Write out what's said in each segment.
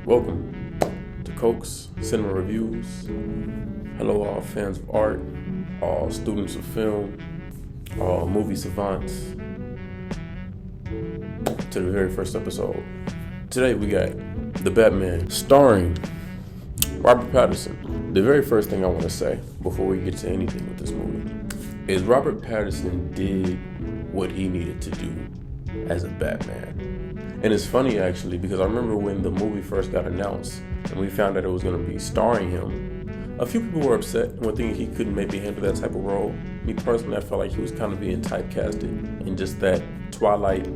Welcome to Coke's Cinema Reviews. Hello all fans of art, all students of film, all movie savants, to the very first episode. Today we got The Batman, starring Robert Pattinson. The very first thing I want to say before we get to anything with this movie is Robert Pattinson did what he needed to do as a Batman. And it's funny actually, because I remember when the movie first got announced and we found out it was going to be starring him, a few people were upset and were thinking he couldn't maybe handle that type of role. Me personally, I felt like he was kind of being typecasted in just that Twilight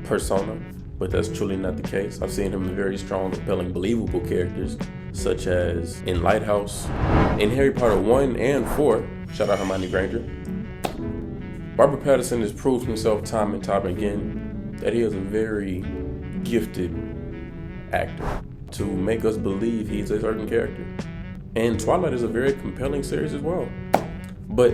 persona, but that's truly not the case. I've seen him in very strong, compelling, believable characters, such as in Lighthouse, in Harry Potter 1 and 4, shout out Hermione Granger. Robert Pattinson has proved himself time and time again that he is a very gifted actor to make us believe he's a certain character. And Twilight is a very compelling series as well. But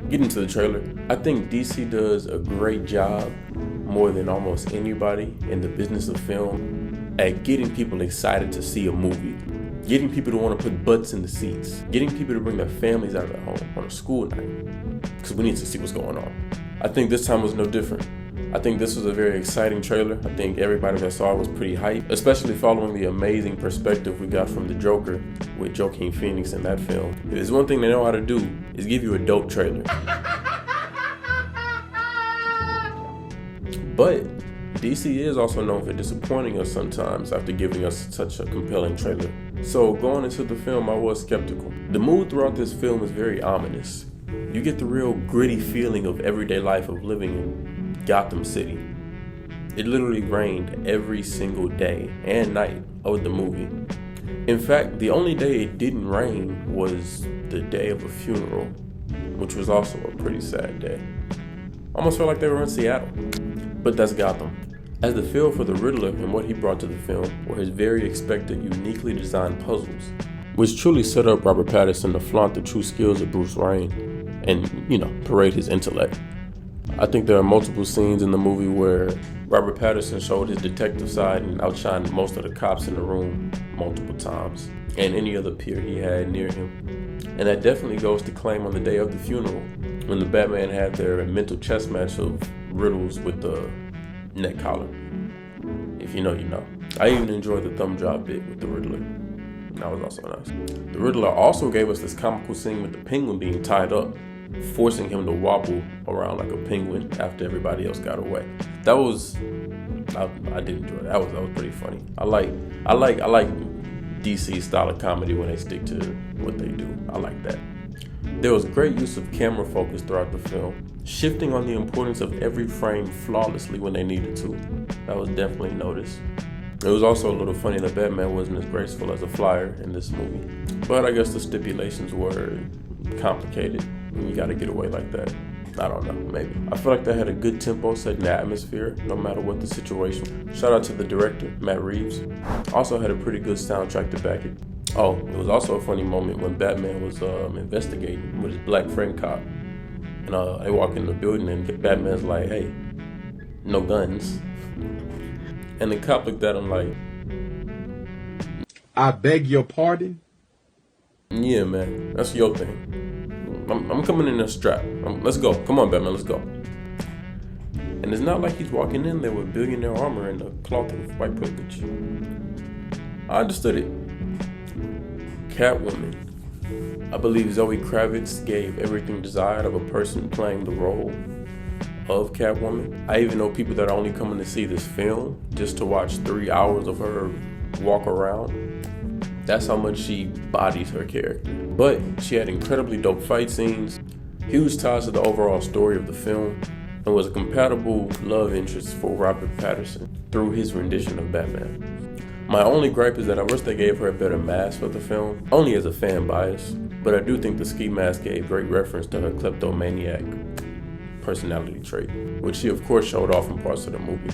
getting to the trailer, I think DC does a great job, more than almost anybody in the business of film, at getting people excited to see a movie. Getting people to want to put butts in the seats. Getting people to bring their families out of their home on a school night. Because we need to see what's going on. I think this time was no different. I think this was a very exciting trailer. I think everybody that saw it was pretty hyped, especially following the amazing perspective we got from the Joker with Joaquin Phoenix in that film. If there's one thing they know how to do, is give you a dope trailer. But DC is also known for disappointing us sometimes after giving us such a compelling trailer. So going into the film, I was skeptical. The mood throughout this film is very ominous. You get the real gritty feeling of everyday life of living in Gotham City. It literally rained every single day and night of the movie. In fact, the only day it didn't rain was the day of a funeral, which was also a pretty sad day. Almost felt like they were in Seattle. But that's Gotham. As the feel for the Riddler and what he brought to the film were his very expected, uniquely designed puzzles, which truly set up Robert Pattinson to flaunt the true skills of Bruce Wayne and, parade his intellect. I think there are multiple scenes in the movie where Robert Pattinson showed his detective side and outshined most of the cops in the room multiple times, and any other peer he had near him. And that definitely goes to claim on the day of the funeral, when the Batman had their mental chess match of riddles with the neck collar. If you know, you know. I even enjoyed the thumb drop bit with the Riddler. That was also nice. The Riddler also gave us this comical scene with the Penguin being tied up, forcing him to wobble around like a penguin after everybody else got away. I did enjoy that. That was pretty funny. I like DC style of comedy when they stick to what they do. I like that. There was great use of camera focus throughout the film, shifting on the importance of every frame flawlessly when they needed to. That was definitely noticed. It was also a little funny that Batman wasn't as graceful as a flyer in this movie. But I guess the stipulations were complicated when you gotta get away like that. I don't know, maybe. I feel like they had a good tempo setting the atmosphere, no matter what the situation. Shout out to the director, Matt Reeves. Also had a pretty good soundtrack to back it. Oh, it was also a funny moment when Batman was investigating with his black friend cop. And they walk in the building and Batman's like, hey, no guns. And the cop looked at him like, I beg your pardon? Yeah, man, that's your thing. I'm coming in there strapped. Let's go. Come on, Batman, let's go. And it's not like he's walking in there with billionaire armor and a cloth of white privilege. I understood it. Catwoman. I believe Zoe Kravitz gave everything desired of a person playing the role of Catwoman. I even know people that are only coming to see this film just to watch 3 hours of her walk around. That's how much she bodies her character. But she had incredibly dope fight scenes, huge ties to the overall story of the film, and was a compatible love interest for Robert Pattinson through his rendition of Batman. My only gripe is that I wish they gave her a better mask for the film, only as a fan bias, but I do think the ski mask gave great reference to her kleptomaniac personality trait, which she of course showed off in parts of the movie.